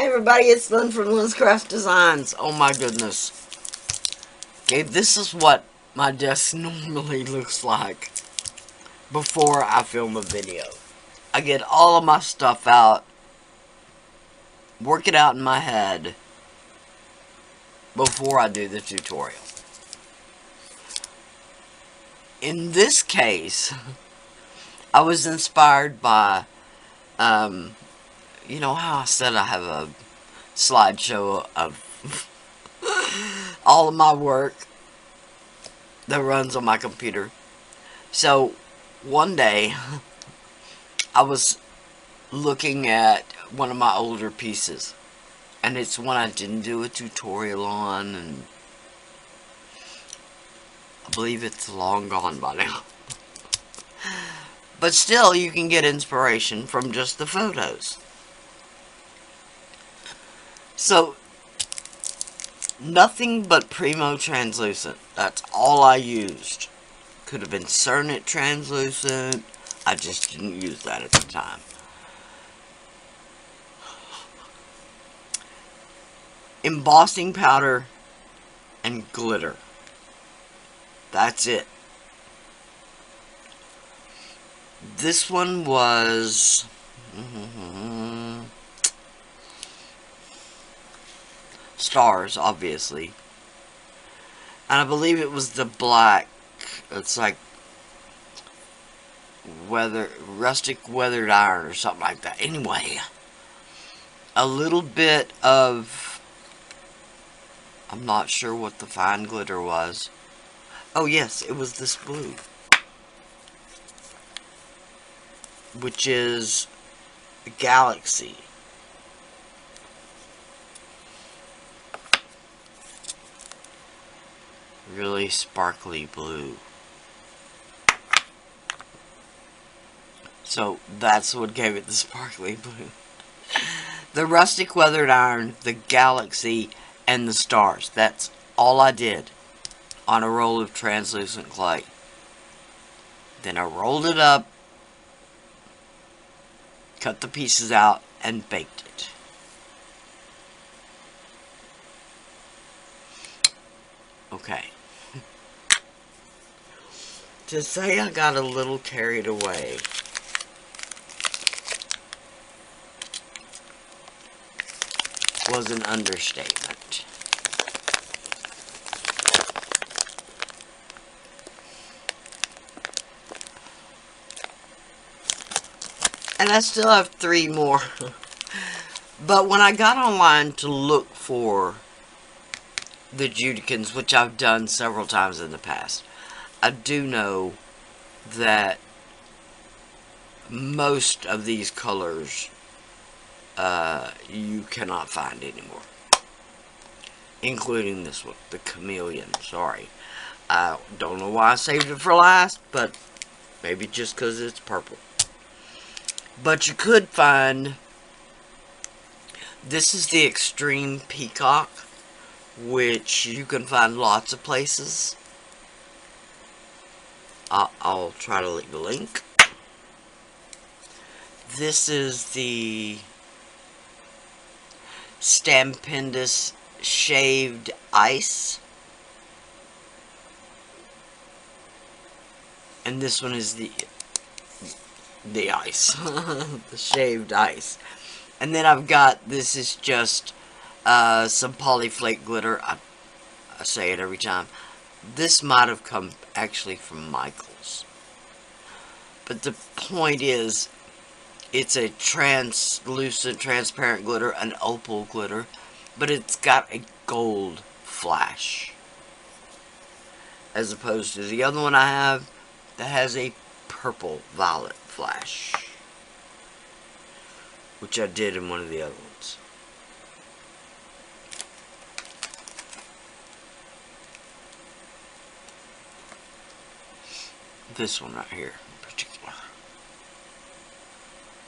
Hi everybody, it's Lynn from Lynn's Craft Designs. Oh my goodness. Okay, this is what my desk normally looks like before I film a video. I get all of my stuff out, work it out in my head before I do the tutorial. In this case, I was inspired by, you know how I said I have a slideshow of all of my work that runs on my computer. So one day I was looking at one of my older pieces, and it's one I didn't do a tutorial on, and I believe it's long gone by now. But still, you can get inspiration from just the photos. So nothing but Primo translucent. That's all I used. Could have been Cernit translucent. I just didn't use that at the time. Embossing powder and glitter. That's it. This one was stars, obviously. And I believe it was the black. It's like rustic weathered iron or something like that. Anyway, a little bit of, I'm not sure what the fine glitter was. Oh yes, it was this blue, which is the Galaxy. Really sparkly blue. So that's what gave it the sparkly blue. The rustic weathered iron, the Galaxy, and the stars. That's all I did on a roll of translucent clay. Then I rolled it up, cut the pieces out, and baked it. Okay. To say I got a little carried away was an understatement. And I still have 3 more. But when I got online to look for the Judicans, which I've done several times in the past, I do know that most of these colors you cannot find anymore, including this one, the Chameleon. Sorry, I don't know why I saved it for last, but maybe just because it's purple. But you could find, this is the Extreme Peacock, which you can find lots of places. I'll try to leave a link. This is the Stampendous Shaved Ice. And this one is the ice. The shaved ice. And then I've got, this is just some polyflake glitter. I say it every time. This might have come actually from Michael's. But the point is, it's a translucent, transparent glitter, an opal glitter, but it's got a gold flash. As opposed to the other one I have that has a purple violet flash, which I did in one of the other ones. This one right here in particular.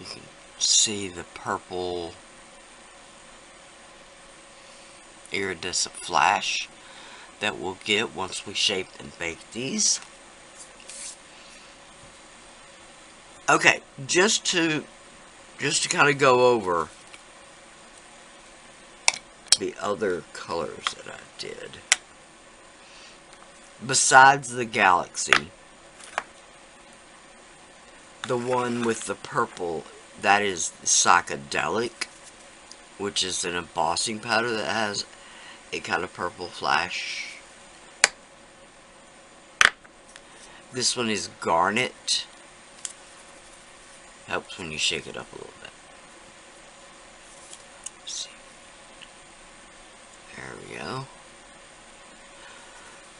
You can see the purple iridescent flash that we'll get once we shape and bake these. Okay, just to kind of go over the other colors that I did. Besides the galaxy, the one with the purple, that is psychedelic, which is an embossing powder that has a kind of purple flash. This one is garnet. Helps when you shake it up a little bit. Let's see. There we go.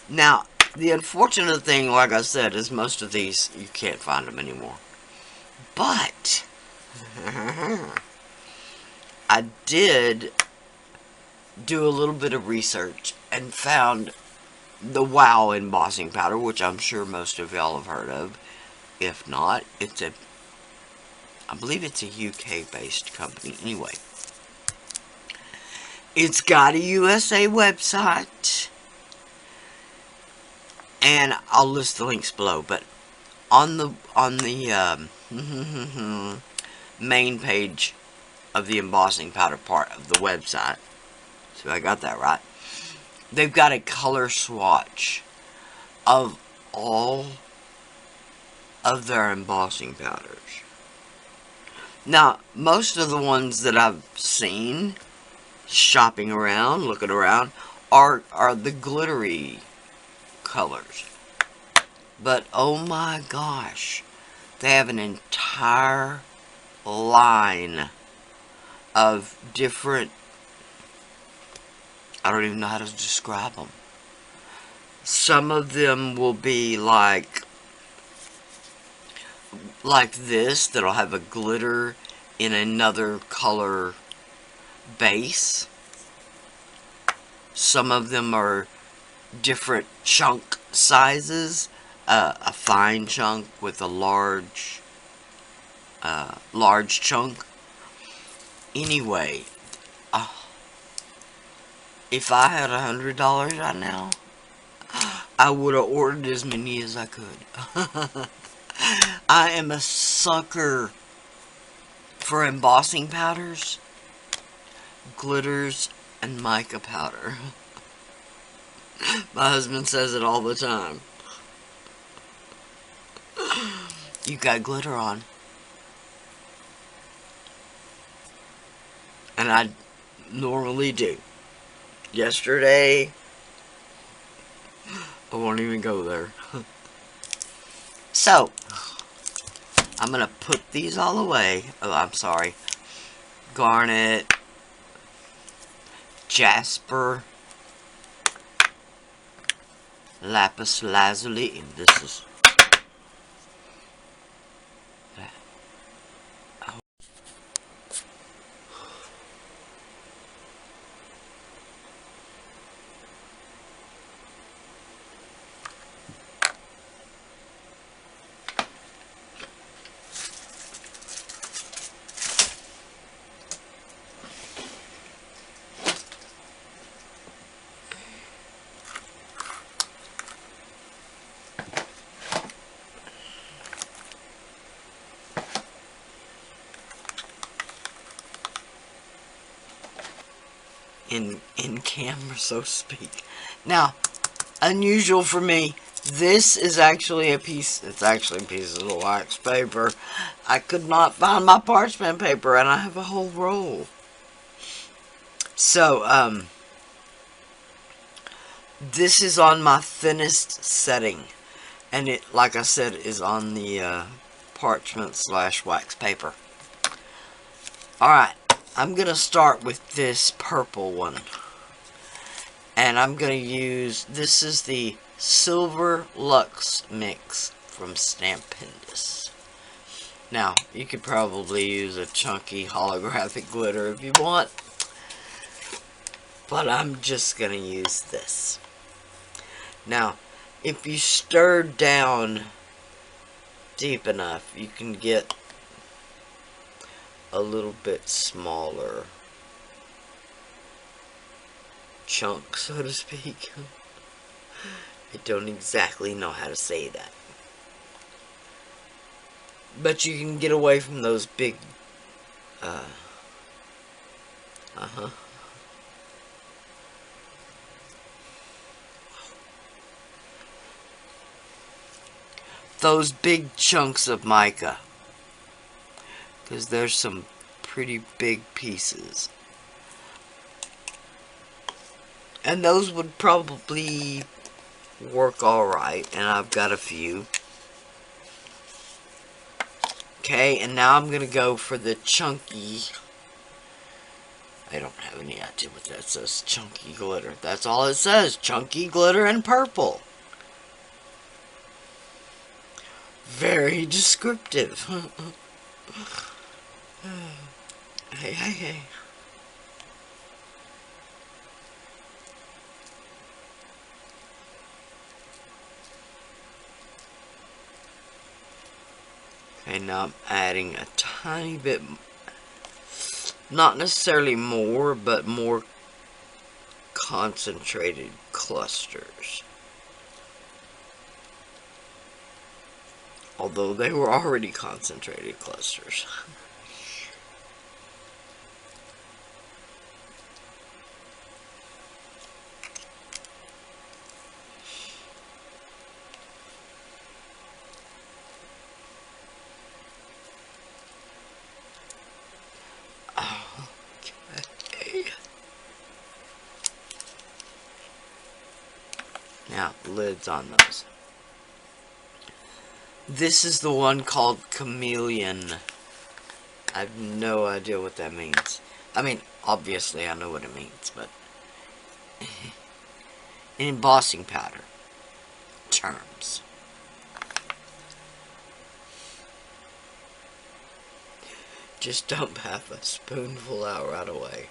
Now, the unfortunate thing, like I said, is most of these, you can't find them anymore. But, I did do a little bit of research and found the Wow embossing powder, which I'm sure most of y'all have heard of. If not, I believe it's a UK-based company. Anyway, it's got a USA website, and I'll list the links below. But on the main page of the embossing powder part of the website, so I got that right, they've got a color swatch of all of their embossing powders. Now, most of the ones that I've seen shopping around, looking around, are the glittery colors. But oh my gosh, they have an entire line of different, I don't even know how to describe them. Some of them will be like this, that'll have a glitter in another color base. Some of them are different chunk sizes, a fine chunk with a large chunk. Anyway, if I had $100 right now, I would have ordered as many as I could. I am a sucker for embossing powders, glitters, and mica powder. My husband says it all the time. You got glitter on. And I normally do. Yesterday, I won't even go there. So, I'm going to put these all away. Oh, I'm sorry. Garnet, jasper, lapis lazuli, and this is... in camera, so to speak. Now, unusual for me, this is actually a piece, it's actually a piece of wax paper. I could not find my parchment paper, and I have a whole roll. So, this is on my thinnest setting, and it, like I said, is on the parchment / wax paper. Alright, I'm going to start with this purple one. And I'm going to use, this is the Silver Luxe Mix from Stampendous. Now, you could probably use a chunky holographic glitter if you want. But I'm just going to use this. Now, if you stir down deep enough, you can get a little bit smaller chunk, so to speak. I don't exactly know how to say that. But you can get away from those big those big chunks of mica, because there's some pretty big pieces. And those would probably work alright, and I've got a few. Okay, and now I'm going to go for the chunky. I don't have any idea what that says. Chunky glitter. That's all it says. Chunky glitter and purple. Very descriptive. Hey. Okay, now I'm adding a tiny bit, not necessarily more, but more concentrated clusters. Although they were already concentrated clusters. Okay. Now, lids on those. This is the one called Chameleon. I have no idea what that means. I mean, obviously I know what it means, but... an embossing powder. Terms. Just dump half a spoonful out right away.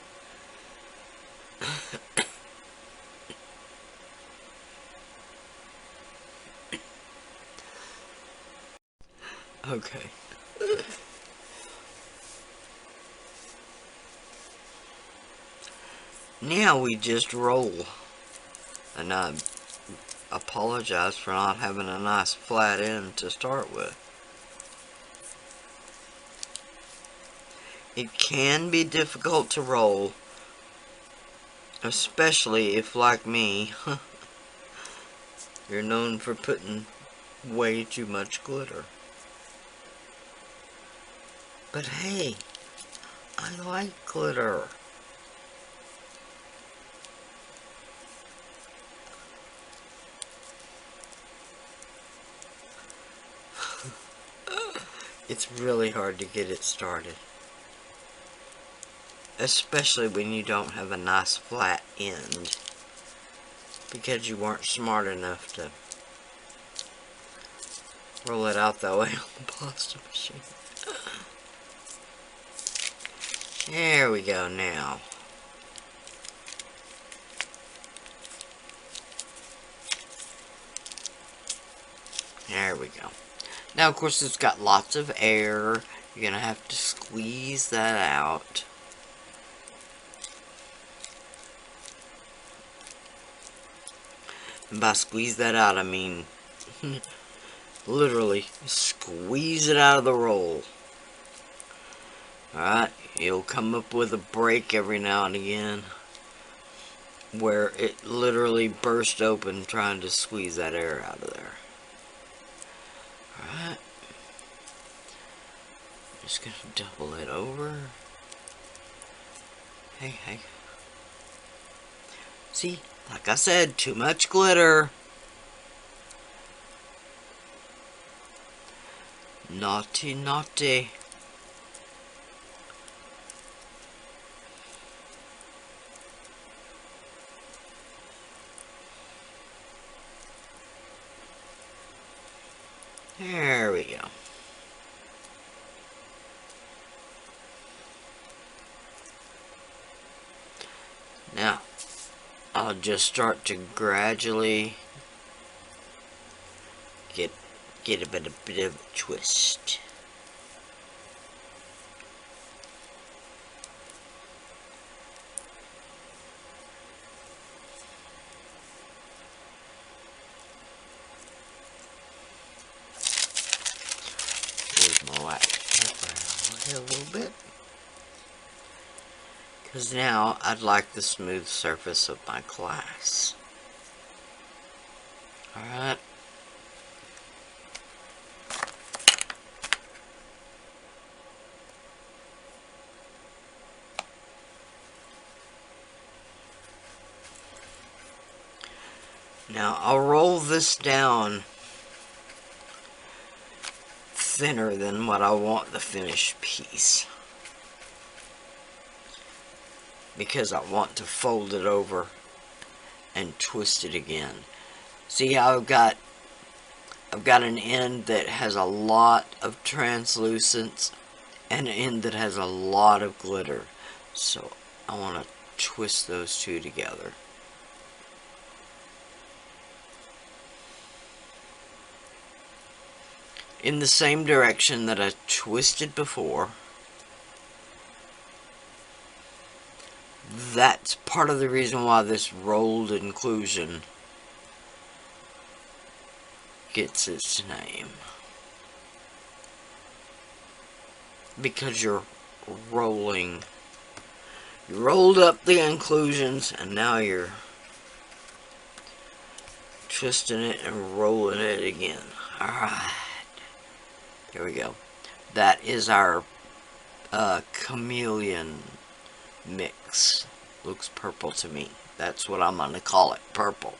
Okay. Now we just roll. And I apologize for not having a nice flat end to start with. It can be difficult to roll, especially if, like me, you're known for putting way too much glitter. But hey, I like glitter. It's really hard to get it started. Especially when you don't have a nice flat end. Because you weren't smart enough to roll it out that way on the pasta machine. There we go now. There we go. Now, of course, it's got lots of air. You're going to have to squeeze that out. And by squeeze that out, I mean literally squeeze it out of the roll. Alright, you'll come up with a break every now and again where it literally burst open trying to squeeze that air out of there. Alright. Just gonna double it over. Hey. See, like I said, too much glitter. Naughty, naughty. There we go. Now, I'll just start to gradually get a bit of a twist. Here's my wax pepper a little bit. Because now I'd like the smooth surface of my glass. Alright. Now I'll roll this down thinner than what I want the finished piece, because I want to fold it over and twist it again. See how I've got an end that has a lot of translucence and an end that has a lot of glitter. So I want to twist those two together. In the same direction that I twisted before. That's part of the reason why this rolled inclusion gets its name. Because you're rolling. You rolled up the inclusions and now you're twisting it and rolling it again. Alright. There we go. That is our chameleon mix. Looks purple to me. That's what I'm going to call it. Purple.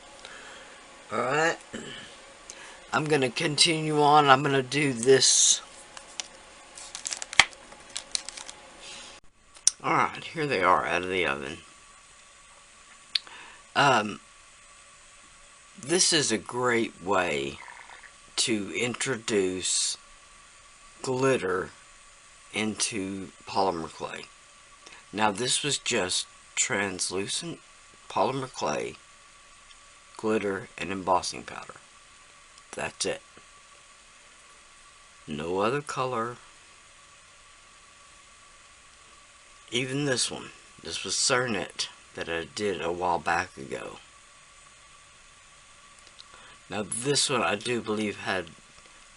Alright. I'm going to continue on. I'm going to do this. Alright, here they are out of the oven. This is a great way to introduce glitter into polymer clay. Now this was just translucent polymer clay, glitter, and embossing powder. That's it. No other color. Even this one. This was Cernet that I did a while back ago. Now this one I do believe had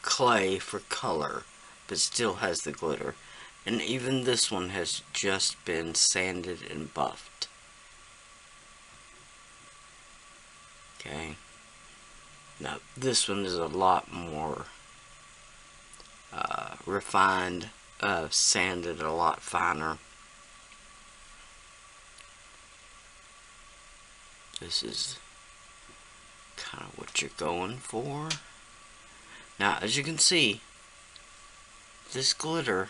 clay for color, but still has the glitter. And even this one has just been sanded and buffed. Okay. Now this one is a lot more refined, sanded a lot finer. This is kind of what you're going for. Now, as you can see, this glitter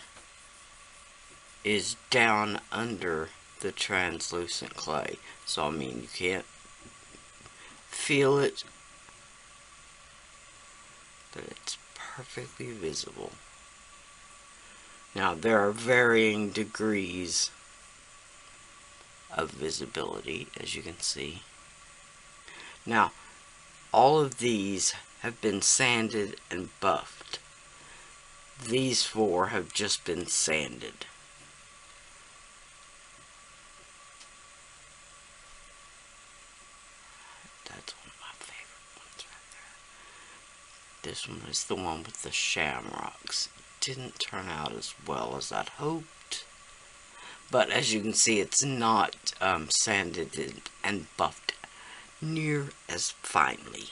is down under the translucent clay. So, I mean, you can't feel it, but it's perfectly visible. Now, there are varying degrees of visibility, as you can see. Now, all of these have been sanded and buffed. These four have just been sanded. That's one of my favorite ones right there. This one is the one with the shamrocks. It didn't turn out as well as I'd hoped. But as you can see, it's not sanded and buffed near as finely.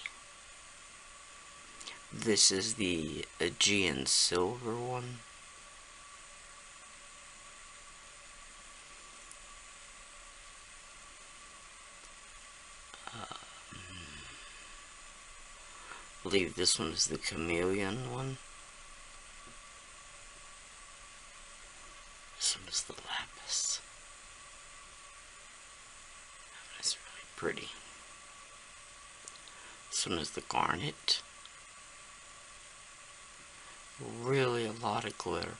This is the Aegean silver one. I believe this one is the chameleon one. This one is the lapis. That's really pretty. This one is the garnet. Really a lot of glitter.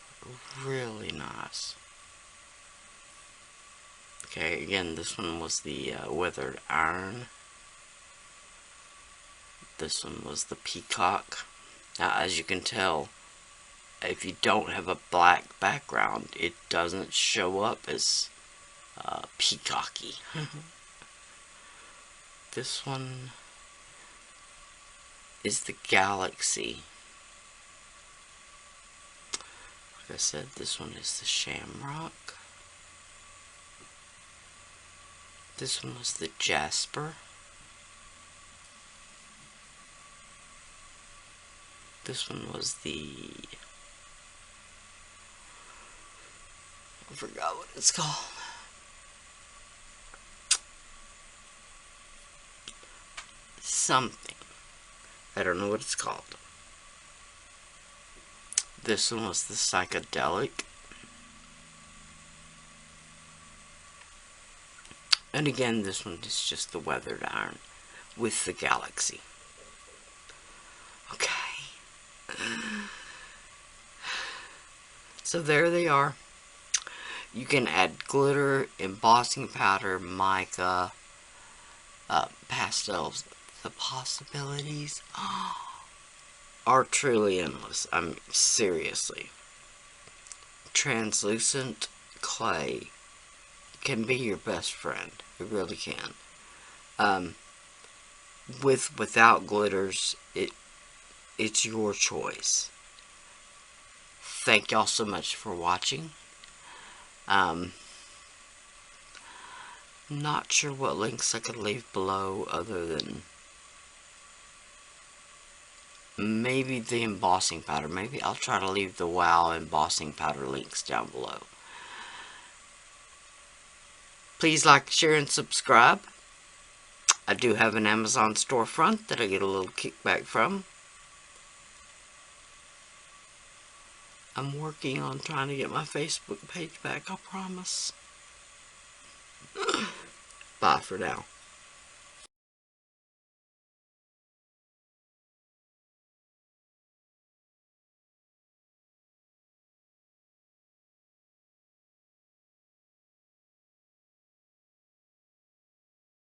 Really nice. Okay, again, this one was the weathered iron. This one was the peacock. Now, as you can tell, if you don't have a black background, it doesn't show up as peacocky. This one is the galaxy. Like I said, this one is the shamrock. This one was the jasper. This one was the... I forgot what it's called. something. I don't know what it's called. This one was the psychedelic. And again, this one is just the weathered iron with the galaxy. Okay. So there they are. You can add glitter, embossing powder, mica, pastels. The possibilities are truly endless. Seriously. Translucent clay can be your best friend. It really can. Without glitters, it's your choice. Thank y'all so much for watching. Not sure what links I could leave below other than maybe the embossing powder. Maybe I'll try to leave the WOW embossing powder links down below. Please like, share, and subscribe. I do have an Amazon storefront that I get a little kickback from. I'm working on trying to get my Facebook page back, I promise. Bye for now.